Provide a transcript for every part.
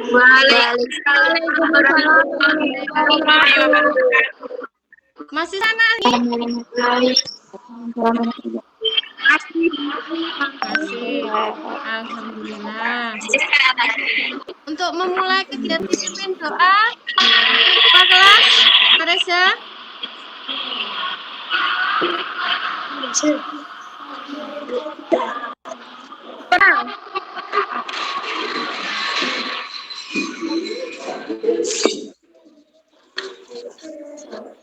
Waalaikumsalam warahmatullahi wabarakatuh. Masih sana nih? Masih. Alhamdulillah. Untuk memulai kegiatan pimpin doa, Pak kelas, Reza.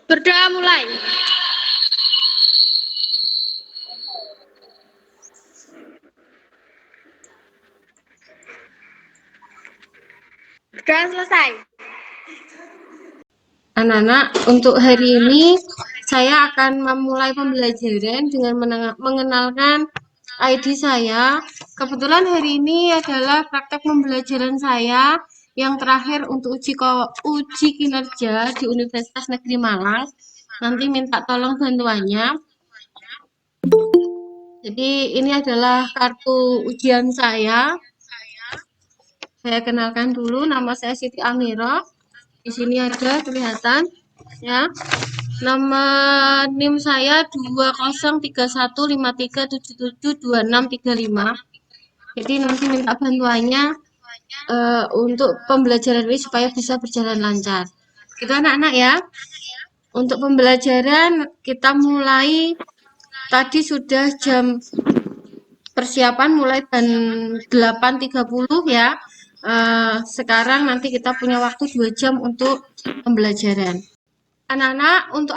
Berdoa mulai. Berdoa selesai. Anak-anak, untuk hari ini saya akan memulai pembelajaran dengan mengenalkan ID saya. Kebetulan hari ini adalah praktek pembelajaran saya yang terakhir untuk uji kinerja di Universitas Negeri Malang. Nanti minta tolong bantuannya. Jadi ini adalah kartu ujian saya. Saya kenalkan dulu, nama saya Siti Amira. Di sini ada kelihatan ya. Nama NIM saya 203153772635. Jadi nanti minta bantuannya untuk pembelajaran ini supaya bisa berjalan lancar. Gitu anak-anak ya. Untuk pembelajaran kita mulai tadi sudah jam persiapan mulai jam 8.30 ya. Sekarang nanti kita punya waktu 2 jam untuk pembelajaran. Anak-anak, untuk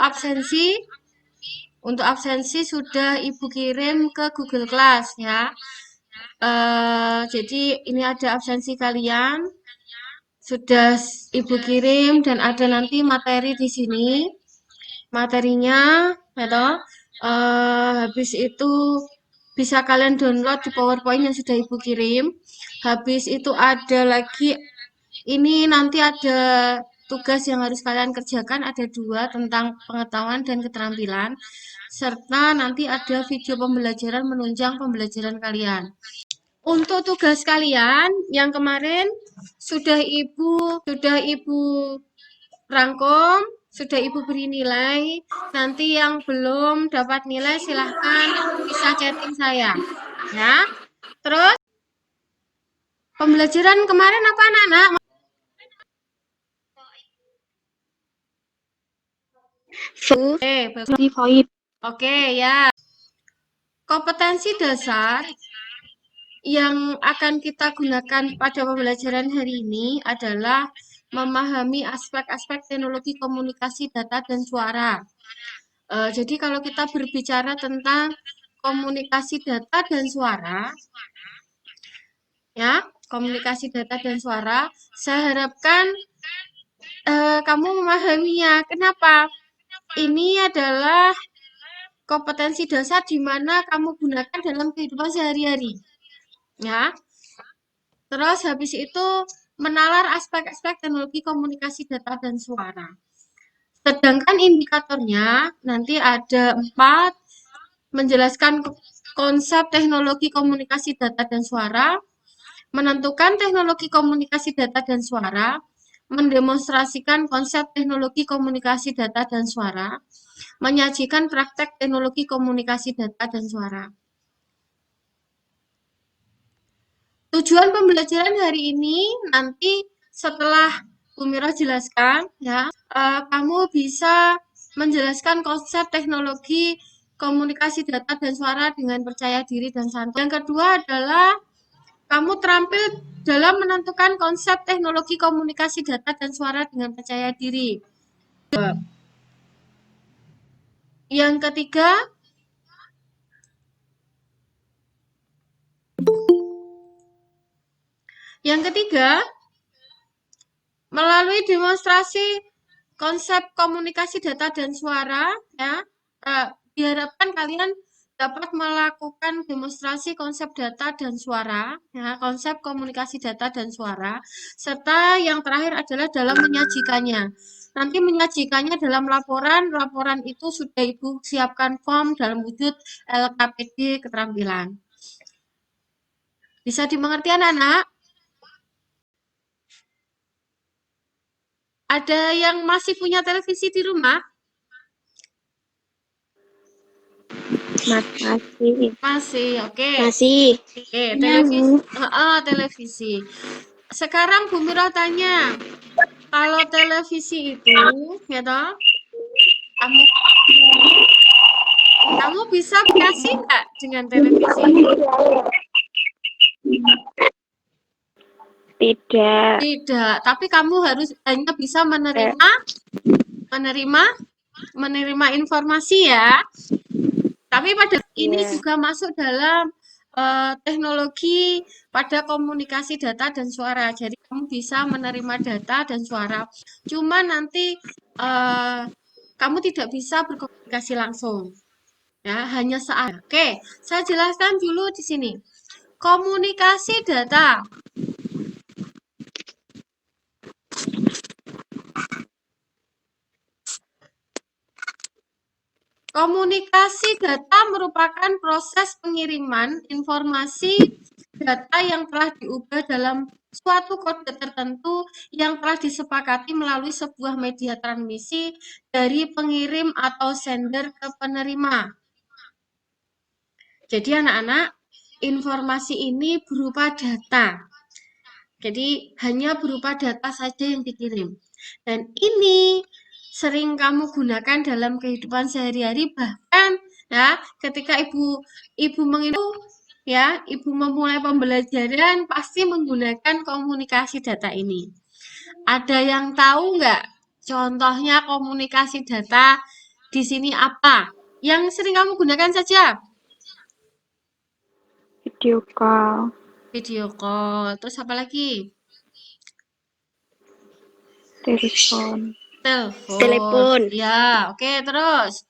absensi sudah Ibu kirim ke Google Class ya. Jadi ini ada absensi kalian, sudah Ibu kirim dan ada nanti materi di sini. Materinya, ya habis itu bisa kalian download di PowerPoint yang sudah Ibu kirim. Habis itu ada lagi, ini nanti ada tugas yang harus kalian kerjakan, ada 2 tentang pengetahuan dan keterampilan. Serta nanti ada video pembelajaran menunjang pembelajaran kalian. Untuk tugas kalian yang kemarin sudah Ibu rangkum, sudah Ibu beri nilai. Nanti yang belum dapat nilai silahkan bisa chatting saya. Ya. Terus pembelajaran kemarin apa anak-anak? Oke, ya. Kompetensi dasar yang akan kita gunakan pada pembelajaran hari ini adalah memahami aspek-aspek teknologi komunikasi data dan suara. Jadi kalau kita berbicara tentang komunikasi data dan suara, ya, komunikasi data dan suara, saya harapkan kamu memahaminya. Kenapa? Ini adalah kompetensi dasar di mana kamu gunakan dalam kehidupan sehari-hari. Ya. Terus habis itu menalar aspek-aspek teknologi komunikasi data dan suara. Sedangkan indikatornya nanti ada 4, menjelaskan konsep teknologi komunikasi data dan suara, menentukan teknologi komunikasi data dan suara, mendemonstrasikan konsep teknologi komunikasi data dan suara, menyajikan praktek teknologi komunikasi data dan suara. Tujuan pembelajaran hari ini nanti setelah Bu Mira jelaskan ya, kamu bisa menjelaskan konsep teknologi komunikasi data dan suara dengan percaya diri dan santai. Yang kedua adalah kamu terampil dalam menentukan konsep teknologi komunikasi data dan suara dengan percaya diri. Yang ketiga, melalui demonstrasi konsep komunikasi data dan suara, ya, diharapkan kalian dapat melakukan demonstrasi konsep data dan suara, ya, konsep komunikasi data dan suara, serta yang terakhir adalah dalam menyajikannya. Nanti menyajikannya dalam laporan itu sudah Ibu siapkan form dalam wujud LKPD keterampilan. Bisa dimengerti anak-anak? Ada yang masih punya televisi di rumah? Masih. Masih, oke. Masih. Oke, televisi. Televisi. Sekarang Bu Mira tanya, kalau televisi itu, ya toh, kamu kamu bisa aplikasi nggak dengan televisi? Tidak. Tidak, tapi kamu harus hanya bisa menerima informasi ya. Tapi pada ini Iya. juga masuk dalam teknologi pada komunikasi data dan suara. Jadi kamu bisa menerima data dan suara. Cuma nanti kamu tidak bisa berkomunikasi langsung. Ya, hanya saat. Oke, saya jelaskan dulu di sini. Komunikasi data. Komunikasi data merupakan proses pengiriman informasi data yang telah diubah dalam suatu kode tertentu yang telah disepakati melalui sebuah media transmisi dari pengirim atau sender ke penerima. Jadi anak-anak, informasi ini berupa data. Jadi hanya berupa data saja yang dikirim. Dan ini sering kamu gunakan dalam kehidupan sehari-hari, bahkan ya ketika ibu mengirim ya, ibu memulai pembelajaran pasti menggunakan komunikasi data ini. Ada yang tahu nggak contohnya komunikasi data di sini apa? Yang sering kamu gunakan saja? Video call. Video call. Terus apa lagi? Telepon. Telepon. Ya, oke, terus.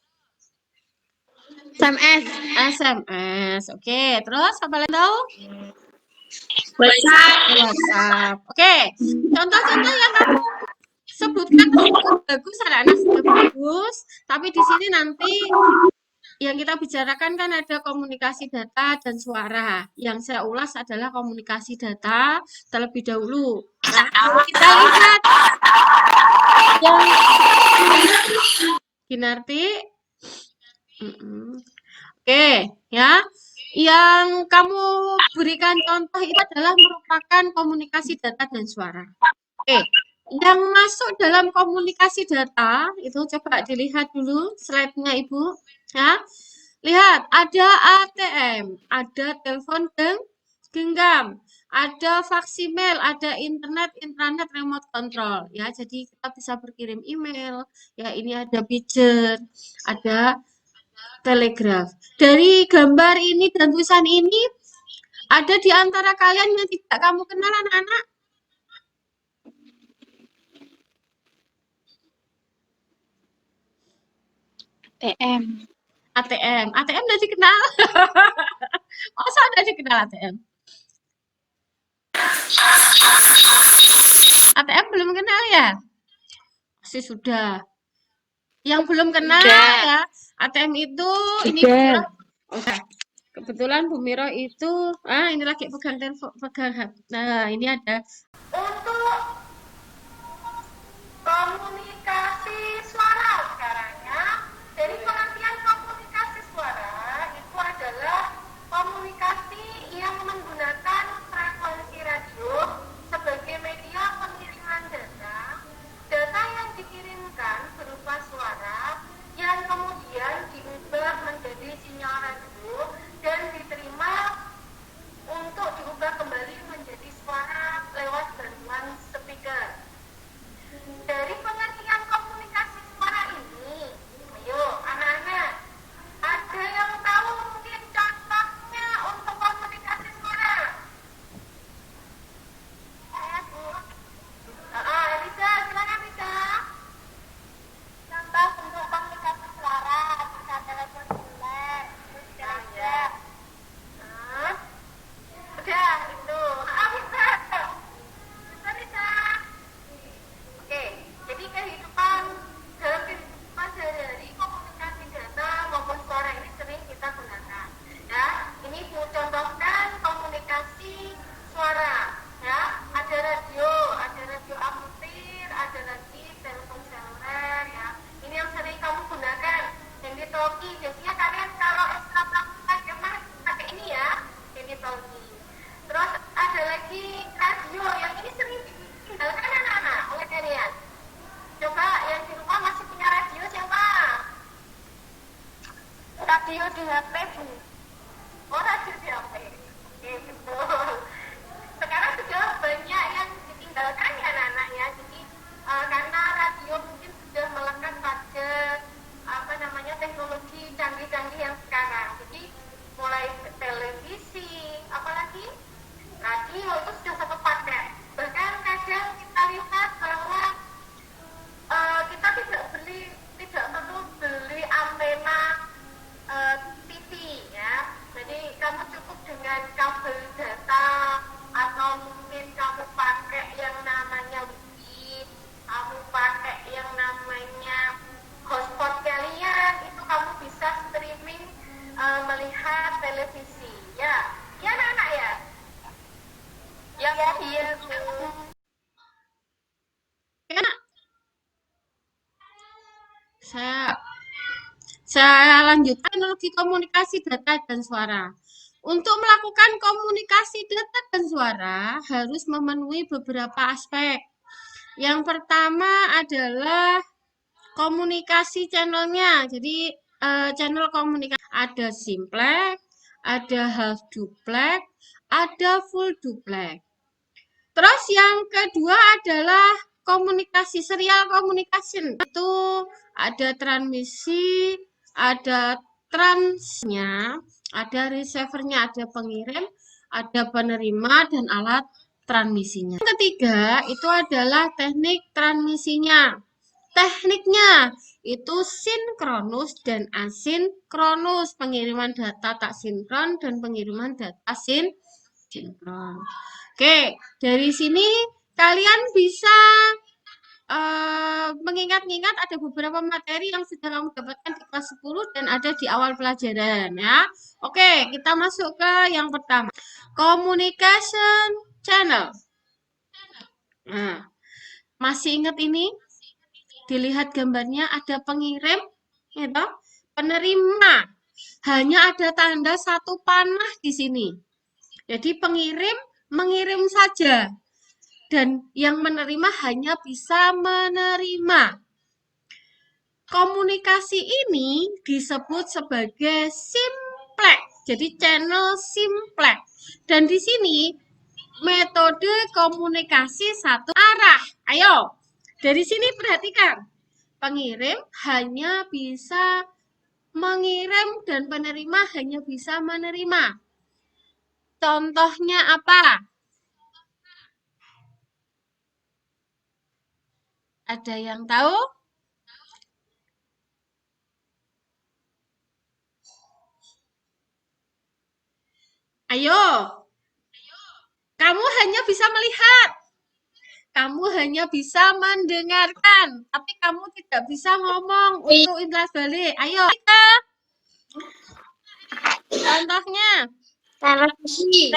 SMS. SMS. Oke, terus apa lagi tahu? WhatsApp. WhatsApp. Oke. Contoh-contoh yang kamu sebutkan sudah bagus, anak-anak sudah bagus. Tapi di sini nanti yang kita bicarakan kan ada komunikasi data dan suara. Yang saya ulas adalah komunikasi data terlebih dahulu. Nah, kita lihat yang Kinarti. Oke, ya. Yang kamu berikan contoh itu adalah merupakan komunikasi data dan suara. Oke, yang masuk dalam komunikasi data itu coba dilihat dulu slide-nya Ibu, ya. Lihat, ada ATM, ada telepon genggam, ada faksimil, ada internet, intranet, remote control, ya. Jadi kita bisa berkirim email, ya. Ini ada pager, ada telegraf. Dari gambar ini dan tulisan ini, ada di antara kalian yang tidak kamu kenal anak-anak? ATM. ATM udah dikenal. Masa udah dikenal ATM? ATM belum kenal ya? Pasti sudah. Yang belum kenal ya, ATM itu ini Bu Mira. Oke. Kebetulan Bu Mira itu ini lagi pegang telepon, pegang. Nah, ini ada untuk komunikasi suara sekarangnya. Jadi pengertian komunikasi suara itu adalah komunikasi yang menggunakan frekuensi radio sebagai media pengiriman data. Data yang dikirimkan berupa suara yang kemudian diubah menjadi sinyal radio dan diterima untuk diubah kembali menjadi suara lewat bantuan speaker. Dari pengertian talkie. Biasanya kalian kalau extra pelakukan pakai ini ya, ini talkie. Terus ada lagi radio yang ini sering ditinggalkan anak-anak oleh kalian. Coba yang di rumah masih punya radio siapa? Radio di HP Bu. Oh, radio di HP. Gitu. Sekarang sudah banyak yang ditinggalkan ya anak-anak ya. Jadi karena radio mungkin sudah melekat pada teknologi canggih-canggih yang sekarang. Jadi mulai televisi, apalagi radio itu sudah satu paket. Bahkan kadang kita lihat bahwa kita tidak perlu beli antena TV ya. Jadi kamu cukup dengan kabel data atau mungkin kamu pakai yang namanya wifi, kamu pakai yang namanya hotspot kalian, itu kamu bisa streaming melihat televisi ya. Ya anak-anak ya. Ya iya. Saya lanjutkan teknologi komunikasi data dan suara. Untuk melakukan komunikasi data dan suara harus memenuhi beberapa aspek. Yang pertama adalah komunikasi channelnya. Jadi channel komunikasi ada simplex, ada half duplex, ada full duplex. Terus yang kedua adalah komunikasi serial communication. Itu ada transmisi, ada transnya, ada receivernya, ada pengirim, ada penerima, dan alat transmisinya. Yang ketiga itu adalah teknik transmisinya. Tekniknya itu sinkronus dan asinkronus. Pengiriman data tak sinkron dan pengiriman data sinkron. Oke, dari sini kalian bisa mengingat-ingat ada beberapa materi yang sudah kamu dapatkan di kelas 10 dan ada di awal pelajaran ya. Oke, kita masuk ke yang pertama. Communication channel. Nah, masih ingat ini? Dilihat gambarnya ada pengirim, gitu, penerima. Hanya ada tanda satu panah di sini. Jadi pengirim mengirim saja. Dan yang menerima hanya bisa menerima. Komunikasi ini disebut sebagai simplex. Jadi channel simplex. Dan di sini metode komunikasi satu arah. Ayo, dari sini perhatikan. Pengirim hanya bisa mengirim dan penerima hanya bisa menerima. Contohnya apa? Ada yang tahu? Ayo. Kamu hanya bisa melihat. Kamu hanya bisa mendengarkan. Tapi kamu tidak bisa ngomong untuk interaksi balik. Ayo. Contohnya. Televisi.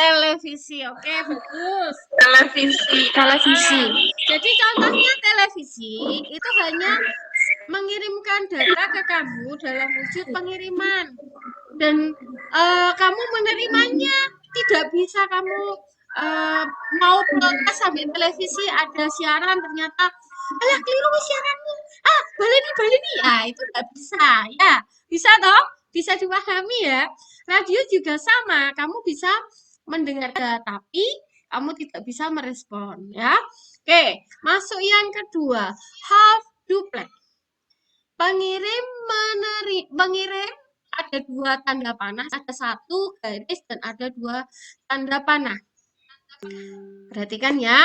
Oke, bagus. Televisi. Jadi contohnya televisi itu hanya mengirimkan data ke kamu dalam wujud pengiriman. Dan kamu menerimanya. Tidak bisa kamu mau protes sampai televisi ada siaran ternyata alah keliru siaranmu. Baleni. Itu nggak bisa. Ya, bisa toh? Bisa dipahami ya. Radio juga sama. Kamu bisa mendengar tapi kamu tidak bisa merespon ya. Oke, masuk yang kedua, half duplex. Pengirim ada dua tanda panah, ada satu garis dan ada dua tanda panah. Perhatikan ya.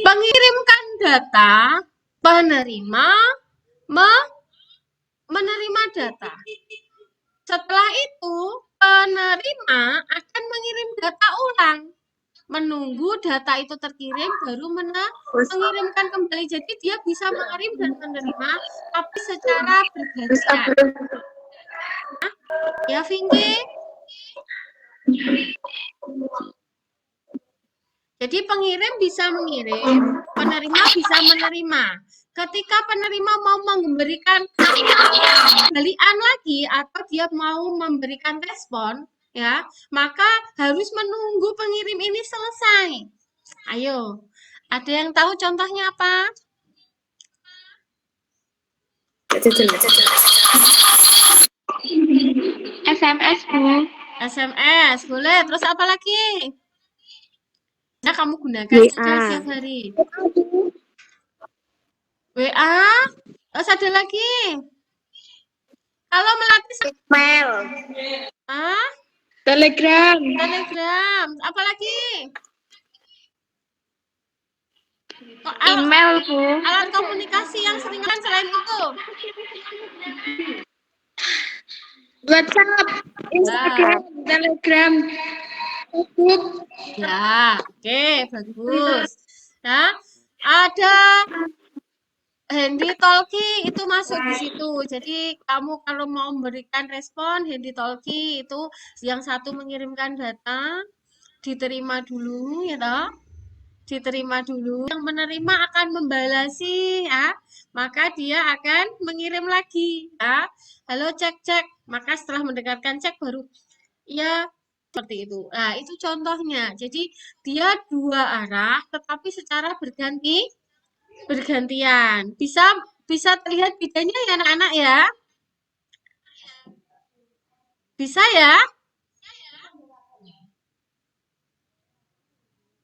Mengirimkan data, penerima menerima data. Setelah itu, penerima akan mengirim data ulang. Menunggu data itu terkirim, baru mengirimkan kembali. Jadi dia bisa mengirim dan menerima, tapi secara bergantian. Ya, Vinci? Jadi pengirim bisa mengirim, penerima bisa menerima. ketika penerima mau memberikan kembalian lagi atau dia mau memberikan respon, ya, maka harus menunggu pengirim ini selesai. Ayo, ada yang tahu contohnya apa? SMS, Bu. SMS, boleh. Terus apa lagi? Nah, kamu gunakan WA. sudah setiap hari. WA, terus ada lagi. Kalau melatih Mail. ah, Telegram. Telegram, apa lagi? Email, Bu. Alat komunikasi yang sering kan selain itu. WhatsApp, Instagram, Telegram, Facebook. Ya, oke, bagus. Nah, ada handy talkie itu masuk di situ. Jadi kamu kalau mau memberikan respon handy talkie itu yang satu mengirimkan data, diterima dulu ya toh. Diterima dulu. Yang menerima akan membalasi ya. Maka dia akan mengirim lagi ya. Halo cek. Maka setelah mendengarkan cek baru ya seperti itu. Nah, itu contohnya. Jadi dia dua arah tetapi secara bergantian. Bisa terlihat bedanya ya anak-anak ya? Bisa ya?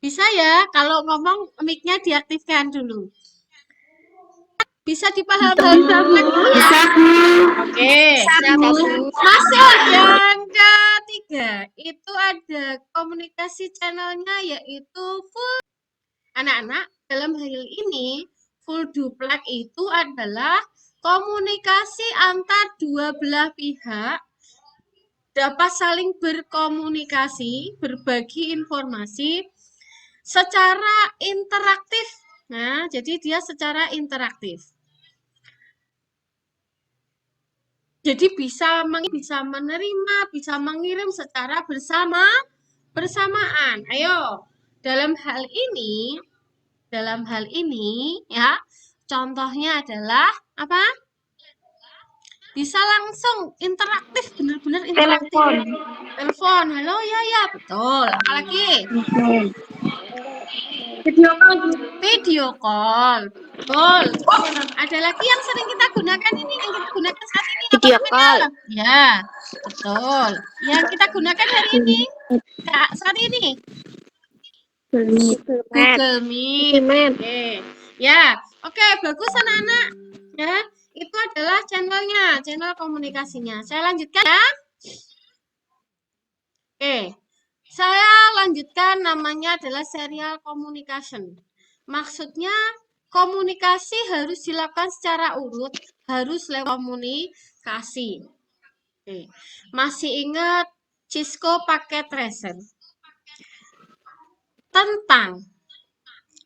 Bisa ya? Kalau ngomong mic-nya diaktifkan dulu. Bisa dipahami Bisa, Bu. Oke. Bu. Masuk yang ketiga. Itu ada komunikasi channelnya yaitu full. Anak-anak, dalam hal ini full duplex itu adalah komunikasi antar dua belah pihak dapat saling berkomunikasi, berbagi informasi secara interaktif. Nah, jadi dia secara interaktif. Jadi bisa menerima, bisa mengirim secara bersamaan. Ayo, dalam hal ini ya, contohnya adalah apa? Bisa langsung interaktif, benar-benar interaktif. Telepon, halo ya, betul. Apalagi? Video call, betul. Ada lagi yang sering kita gunakan ini, yang kita gunakan saat ini apa Video namanya? call. Ya, betul. Yang kita gunakan hari ini, saat ini. Google Meet. Oke. Ya, oke, bagus anak-anak. Ya, itu adalah channelnya, channel komunikasinya. Saya lanjutkan ya. Oke. Saya lanjutkan namanya adalah serial communication. Maksudnya komunikasi harus dilakukan secara urut, harus lewat komunikasi. Oke. Masih ingat Cisco Packet Tracer? Tentang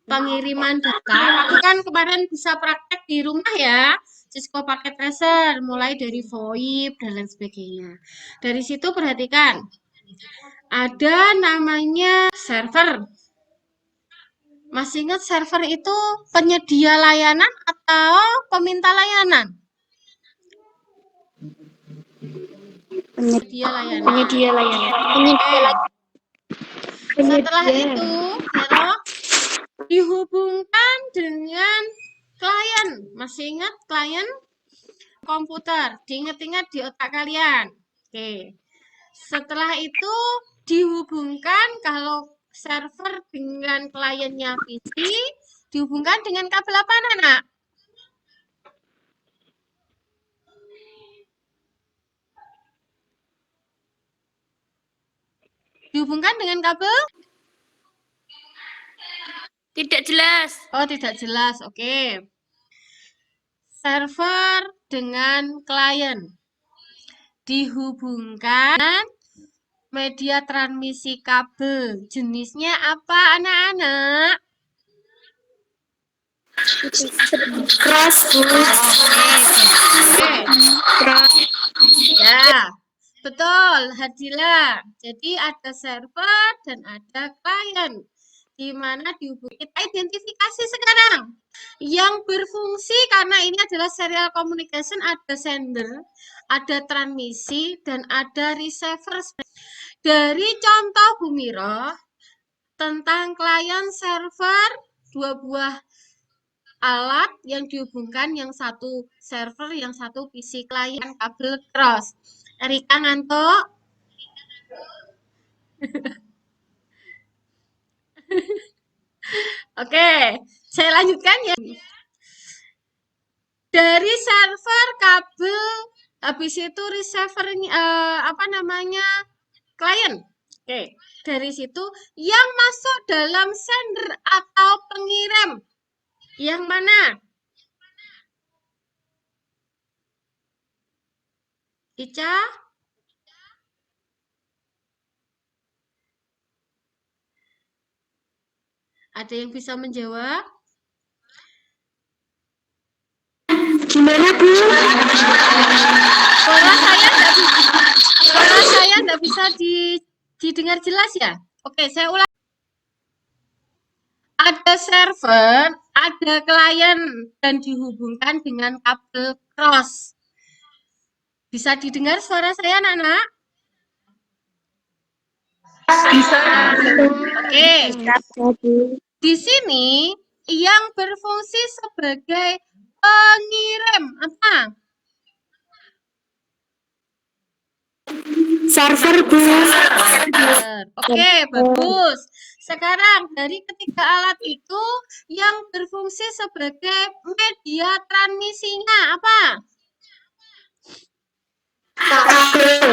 pengiriman data. Aku kan kemarin bisa praktek di rumah ya. Cisco Packet Tracer mulai dari VoIP dan lain sebagainya. Dari situ perhatikan. Ada namanya server. Masih ingat server itu penyedia layanan atau peminta layanan? Penyedia layanan. Setelah itu, ya, dihubungkan dengan klien. Masih ingat klien komputer? Diingat-ingat di otak kalian. Oke. Setelah itu dihubungkan kalau server dengan kliennya PC, dihubungkan dengan kabel apa anak-anak? Dihubungkan dengan kabel? Tidak jelas. Oh, tidak jelas. Oke. Server dengan klien dihubungkan media transmisi kabel. Jenisnya apa anak-anak? Cross, Bu. Oke. Ya, betul, Hadila. Jadi ada server dan ada klien. di mana dihubungi. Kita identifikasi sekarang. Yang berfungsi karena ini adalah serial communication, ada sender, ada transmisi, dan ada receiver. Dari contoh Bumiro tentang klien server, 2 buah alat yang dihubungkan, yang satu server, yang satu PC klien, kabel cross. Erika ngantuk? Oke, saya lanjutkan ya. Dari server, kabel, habis itu receiver, klien. Oke, dari situ yang masuk dalam sender atau pengirim, yang mana? Ica? Ada yang bisa menjawab? Gimana, Bu? Suara saya nggak bisa didengar jelas ya? Oke, saya ulang. Ada server, ada klien, dan dihubungkan dengan kabel cross. Bisa didengar suara saya, anak-anak? Bisa. Oke. Di sini yang berfungsi sebagai pengirim apa? Server, Bu. Oke, bagus. Sekarang dari ketiga alat itu yang berfungsi sebagai media transmisinya apa? Kabel.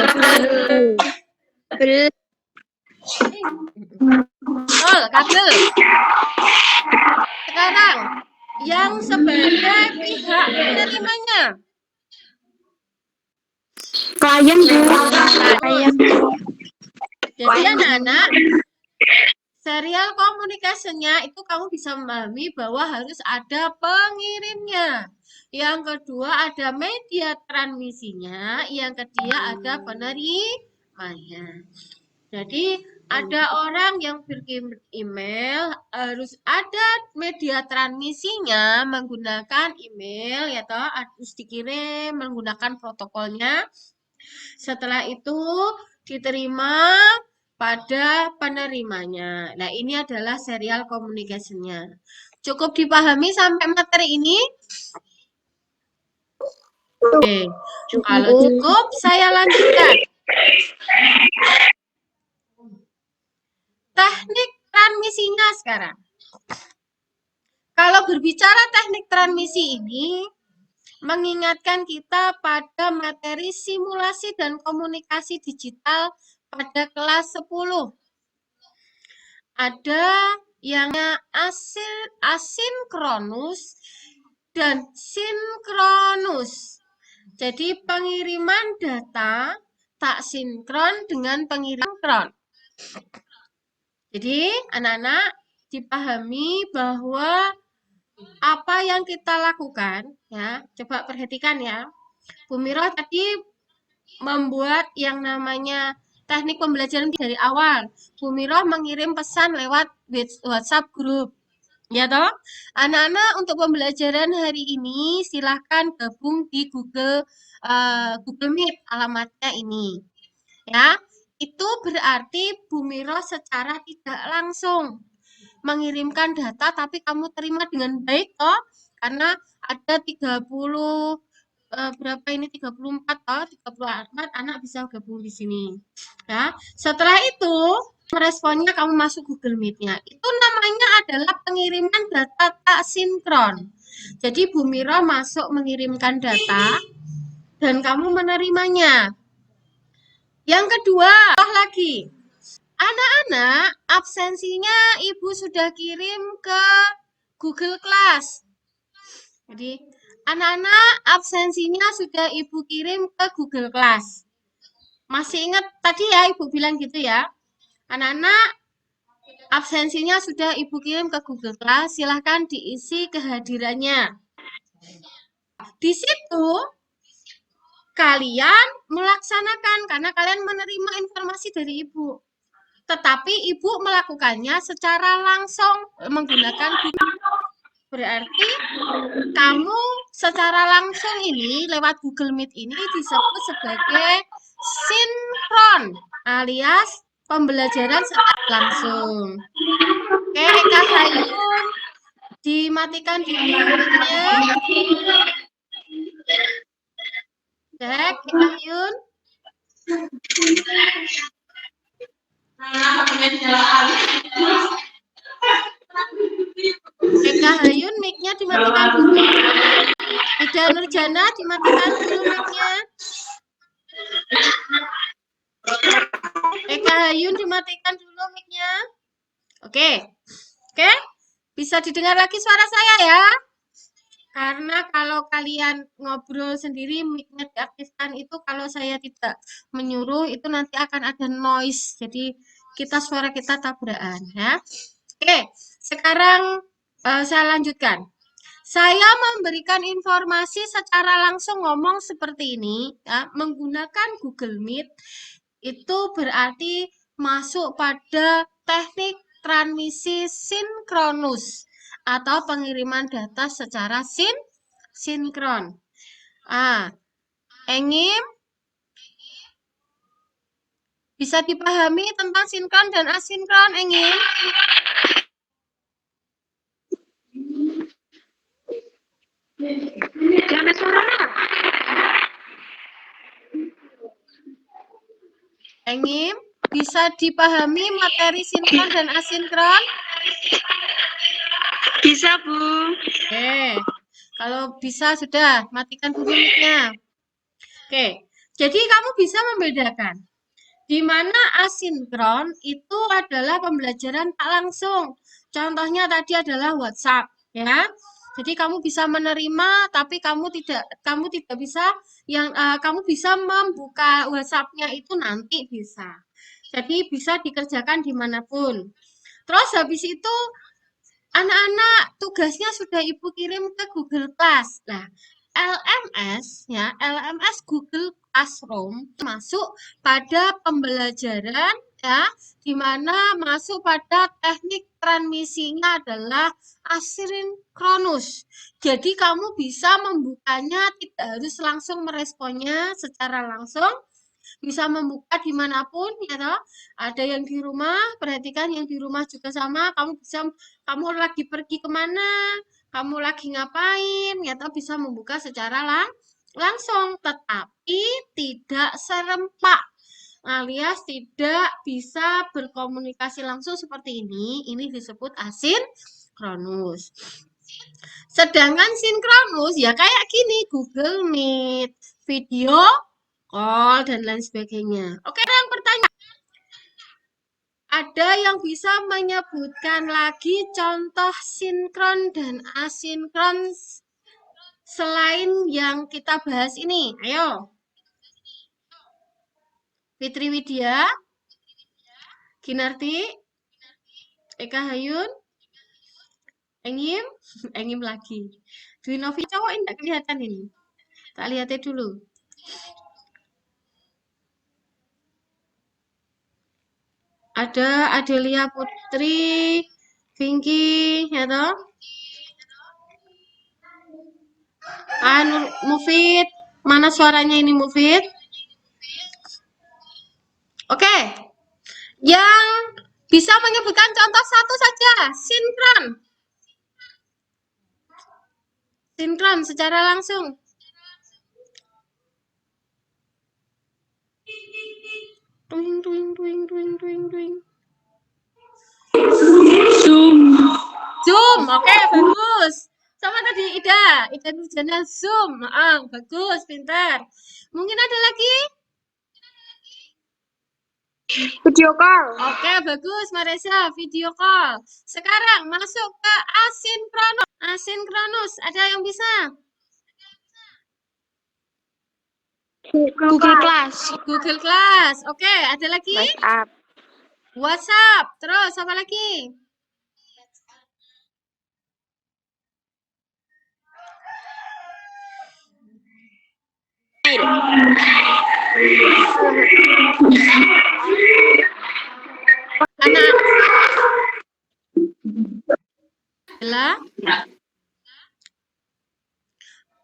Oh, kabel. Sekarang yang sebagai pihak penerimanya. Klien, Bu. Jadi anak-anak, serial communication-nya itu kamu bisa memahami bahwa harus ada pengirimnya. Yang kedua ada media transmisinya, yang ketiga ada penerimanya. Jadi ada orang yang berkirim email, harus ada media transmisinya menggunakan email ya toh, harus dikirim menggunakan protokolnya. Setelah itu diterima pada penerimanya. Nah, ini adalah serial communication-nya. Cukup dipahami sampai materi ini? Oke, kalau cukup saya lanjutkan. Teknik transmisinya sekarang. Kalau berbicara teknik transmisi ini, mengingatkan kita pada materi simulasi dan komunikasi digital pada kelas 10. Ada yang asinkronus dan sinkronus. Jadi pengiriman data tak sinkron dengan pengiriman sinkron. Jadi anak-anak dipahami bahwa apa yang kita lakukan ya, coba perhatikan ya. Bumiro tadi membuat yang namanya teknik pembelajaran dari awal. Bumiro mengirim pesan lewat WhatsApp grup. Ya toh? Anak-anak untuk pembelajaran hari ini silahkan gabung di Google Meet, alamatnya ini. Ya, itu berarti Bumiro secara tidak langsung mengirimkan data tapi kamu terima dengan baik toh, karena ada 34 toh, 34 anak bisa gabung di sini. Ya, setelah itu responnya kamu masuk Google Meet-nya. Itu namanya adalah pengiriman data tak sinkron. Jadi Bumiro masuk mengirimkan data dan kamu menerimanya. Yang kedua, lagi. Anak-anak, absensinya Ibu sudah kirim ke Google Class. Jadi, anak-anak absensinya sudah Ibu kirim ke Google Class. Masih ingat tadi ya Ibu bilang gitu ya? Anak-anak, absensinya sudah Ibu kirim ke Google Class, silahkan diisi kehadirannya. Di situ, kalian melaksanakan karena kalian menerima informasi dari Ibu. tetapi Ibu melakukannya secara langsung menggunakan Google. Berarti kamu secara langsung ini lewat Google Meet ini disebut sebagai sinkron alias pembelajaran secara langsung. Oke, Kak Hayun, dimatikan dulu mic-nya. Cek, Kak Hayun. Eka Hayun mic-nya dimatikan dulu. Ida Nurjana dimatikan dulu mic-nya. Eka Hayun dimatikan dulu mic-nya. Oke. Oke. Bisa didengar lagi suara saya ya. Karena kalau kalian ngobrol sendiri mic-nya diaktifkan itu kalau saya tidak menyuruh itu nanti akan ada noise. Jadi suara kita tabrakan ya. Oke, sekarang saya lanjutkan. Saya memberikan informasi secara langsung ngomong seperti ini ya, menggunakan Google Meet itu berarti masuk pada teknik transmisi sinkronus atau pengiriman data secara sinkron. Engim bisa dipahami tentang sinkron dan asinkron, Engim? Engim, bisa dipahami materi sinkron dan asinkron? Bisa, Bu. Oke, kalau bisa sudah, matikan dulu mic-nya. Oke, jadi kamu bisa membedakan. Di mana asinkron itu adalah pembelajaran tak langsung. Contohnya tadi adalah WhatsApp, ya. Jadi kamu bisa menerima, tapi kamu tidak bisa kamu bisa membuka WhatsApp-nya itu nanti bisa. Jadi bisa dikerjakan dimanapun. Terus habis itu anak-anak tugasnya sudah Ibu kirim ke Google Class. Nah, LMS Google Classroom masuk pada pembelajaran ya, di mana masuk pada teknik transmisinya adalah asinkronus. Jadi kamu bisa membukanya, tidak harus langsung meresponnya secara langsung. Bisa membuka dimanapun ya toh. Ada yang di rumah, perhatikan yang di rumah juga sama, kamu lagi pergi kemana, kamu lagi ngapain ya toh, bisa membuka secara langsung, tetapi tidak serempak alias tidak bisa berkomunikasi langsung seperti ini disebut asinkronus. Sedangkan sinkronus ya kayak gini, Google Meet, video call, dan lain sebagainya. Oke, yang pertanyaan. Ada yang bisa menyebutkan lagi contoh sinkron dan asinkron selain yang kita bahas ini? Ayo. Fitri Widya, Kinarti, Eka Hayun, Engim, Engim lagi. Dwi Novi cowok ini tidak kelihatan ini. Tak lihatnya dulu. Ada Adelia Putri, Pinky, ya toh? Mufid, mana suaranya ini Mufid? Oke, yang bisa menyebutkan contoh satu saja, sinkron. Sinkron secara langsung. Tuing, tuing, tuing, tuing, tuing, tuing. Zoom, oke, bagus. Sama tadi Ida Nurjana Zoom. Bagus, pintar. Mungkin ada lagi? Video call. Oke, bagus, Maresa, video call. Sekarang masuk ke asinkronus. Asinkronus, ada yang bisa? Google Class. Google Class. Oke, ada lagi? WhatsApp. WhatsApp. Terus apa lagi?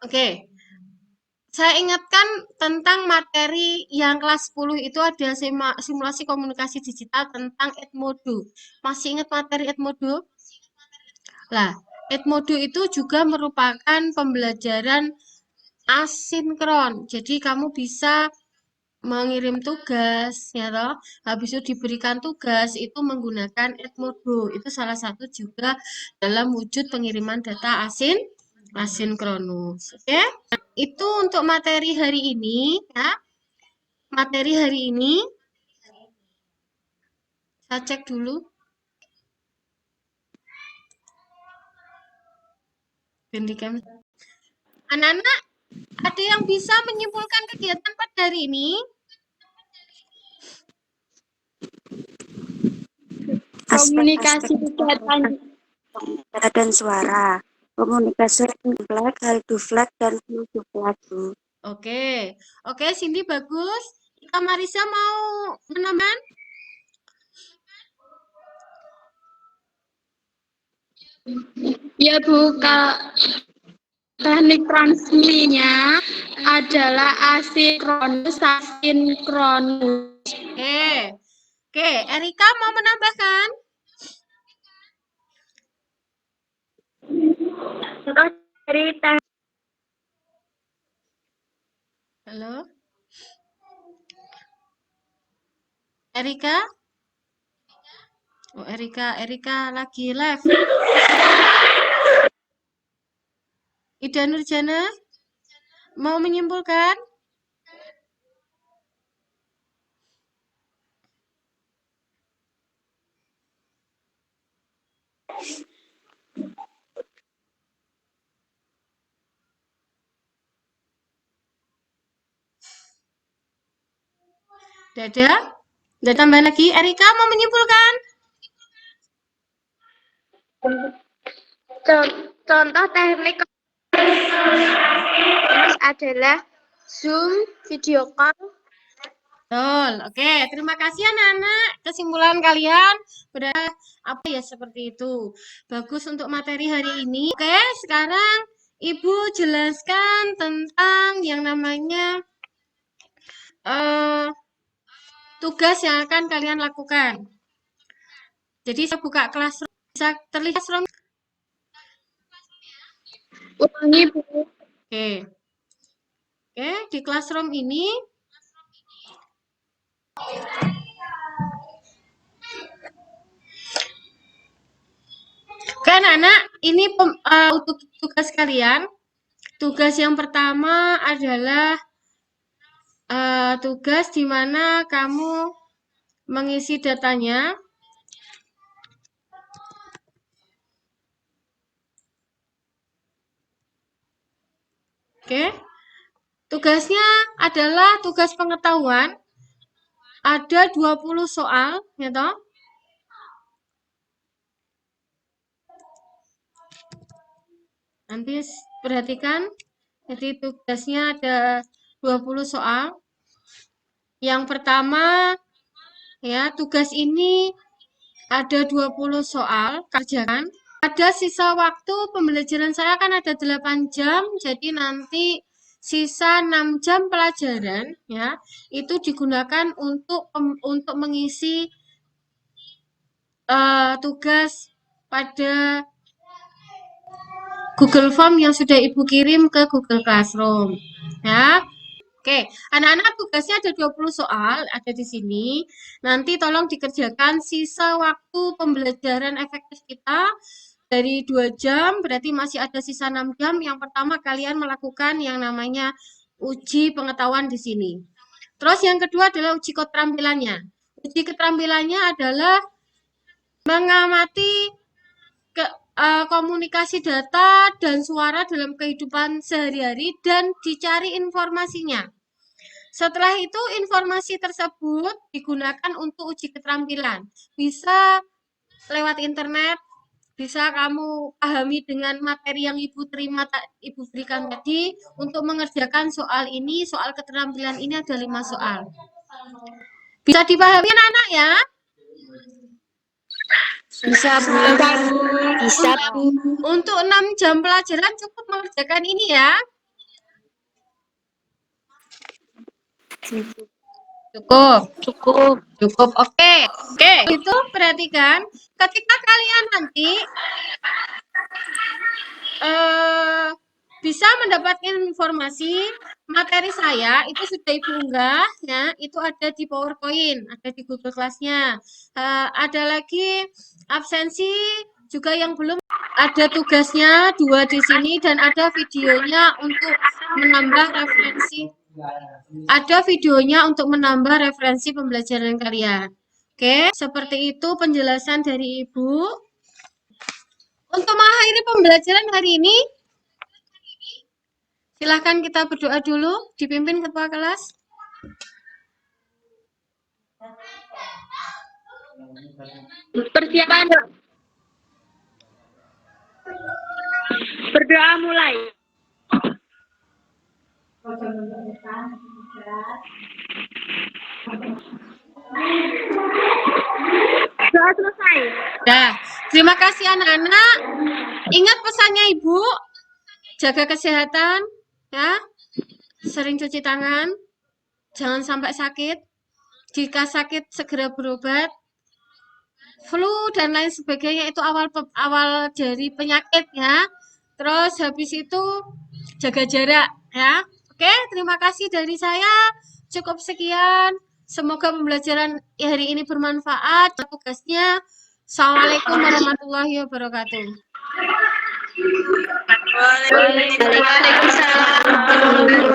Oke. Saya ingatkan tentang materi yang kelas 10 itu ada simulasi komunikasi digital tentang Edmodo. Masih ingat materi Edmodo? Lah, Edmodo itu juga merupakan pembelajaran asinkron. Jadi kamu bisa mengirim tugas, ya toh. Habis itu diberikan tugas itu menggunakan Edmodo. Itu salah satu juga dalam wujud pengiriman data asinkronus. Oke? Itu untuk materi hari ini, ya. Materi hari ini saya cek dulu. Gantikan. Anak-anak, ada yang bisa menyimpulkan kegiatan pada hari ini? Komunikasi data dan suara, komunikasi flag, hal to flag, dan view to flag, Bu. Oke, oke, Cindy bagus. Kita Marisa mau menambah? Ya Bu, teknik transmisinya adalah asinkronus, asinkronus. Oke, Erika mau menambahkan? Dari Halo? Erika? Oh, Erika lagi live. Ida Nurjana mau menyimpulkan? Ada tambah lagi. Erika mau menyimpulkan? contoh teknik adalah Zoom, video call. Betul. Oke, terima kasih anak-anak. Kesimpulan kalian berada apa ya seperti itu. Bagus untuk materi hari ini. Oke, sekarang Ibu jelaskan tentang yang namanya tugas yang akan kalian lakukan. Jadi saya buka Classroom. Bisa terlihat Classroom? Ulangi Bu. Oke. Oke, di Classroom ini Oke anak-anak, ini untuk tugas kalian. Tugas yang pertama adalah tugas di mana kamu mengisi datanya. Oke. Tugasnya adalah tugas pengetahuan. Ada 20 soal, ya toh? Nanti perhatikan. Jadi tugasnya ada 20 soal. Yang pertama, ya, tugas ini ada 20 soal, kerjakan. Ada sisa waktu pembelajaran saya kan ada 8 jam, jadi nanti sisa 6 jam pelajaran, ya, itu digunakan untuk mengisi tugas pada Google Form yang sudah Ibu kirim ke Google Classroom, ya. Oke, anak-anak tugasnya ada 20 soal, ada di sini. Nanti tolong dikerjakan sisa waktu pembelajaran efektif kita dari 2 jam, berarti masih ada sisa 6 jam. Yang pertama kalian melakukan yang namanya uji pengetahuan di sini. Terus yang kedua adalah uji keterampilannya. Uji keterampilannya adalah mengamati komunikasi data dan suara dalam kehidupan sehari-hari dan dicari informasinya. Setelah itu informasi tersebut digunakan untuk uji keterampilan. Bisa lewat internet, bisa kamu pahami dengan materi yang Ibu terima, Ibu berikan tadi. Untuk mengerjakan soal ini, soal keterampilan ini ada 5 soal. Bisa dipahami anak-anak ya? Bisa Bu. Bisa, Bu. Untuk 6 jam pelajaran cukup mengerjakan ini ya. Cukup. Cukup. Cukup. Oke. Itu perhatikan ketika kalian nanti bisa mendapatkan informasi materi saya itu sudah Ibu unggah ya, itu ada di PowerPoint, ada di Google Class-nya. Ada lagi absensi juga yang belum, ada tugasnya 2 di sini dan ada videonya untuk menambah referensi. Ada videonya untuk menambah referensi pembelajaran kalian. Oke, seperti itu penjelasan dari Ibu. Untuk mengakhiri pembelajaran hari ini, silahkan kita berdoa dulu, dipimpin Ketua Kelas. Persiapan. Berdoa mulai. Doa selesai. Dah, terima kasih anak-anak. Ingat pesannya Ibu, jaga kesehatan, ya. Sering cuci tangan, jangan sampai sakit. Jika sakit segera berobat. Flu dan lain sebagainya itu awal dari penyakit ya. Terus habis itu jaga jarak ya. Oke, terima kasih dari saya. Cukup sekian. Semoga pembelajaran hari ini bermanfaat. Tugasnya. Assalamualaikum warahmatullahi wabarakatuh. Waalaikumsalam.